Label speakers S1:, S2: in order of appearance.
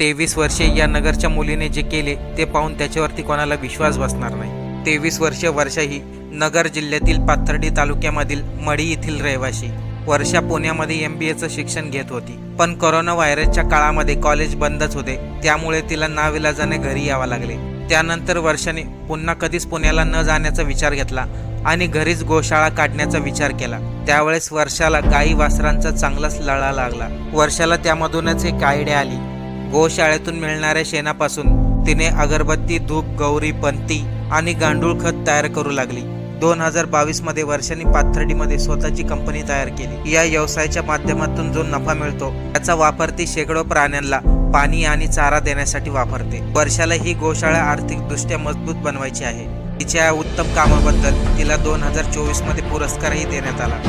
S1: 23 वर्षे या नगरच्या मुलीने जे केले ते पाहून त्याच्यावरती कोणाला विश्वास बसणार नाही। 23 वर्षीय वर्षा ही नगर जिल्ह्यातील पाथर्डी तालुक्यामधील मढी येथील रहिवाशी। वर्षा पुण्यामध्ये MBAचं शिक्षण घेत होती, पण कोरोना व्हायरसच्या काळामध्ये कॉलेज बंदच होते, त्यामुळे तिला नाविलाजाने घरी यावं लागले। त्यानंतर वर्षाने पुन्हा कधीच पुण्याला न जाण्याचा विचार घेतला आणि घरीच गोशाळा काढण्याचा विचार केला। त्यावेळेस वर्षाला गाई वासरांचा चांगलाच लळा लागला। वर्षाला त्यामधूनच एक आयडिया आली। गोशाळेतून मिळणाऱ्या शेणापासून तिने अगरबत्ती, धूप, गौरी, पंती आणि गांडूळ खत तयार करू लागली। 2022 मध्ये वर्षाने पाथर्डीमध्ये स्वतःची कंपनी तयार केली। या व्यवसायाच्या माध्यमातून जो नफा मिळतो त्याचा वापर ती शेकडो प्राण्यांना पाणी आणि चारा देण्यासाठी वापरते। वर्षाला ही गोशाळा आर्थिकदृष्ट्या मजबूत बनवायची आहे। तिच्या उत्तम कामाबद्दल तिला 2024 मध्ये पुरस्कारही देण्यात आला।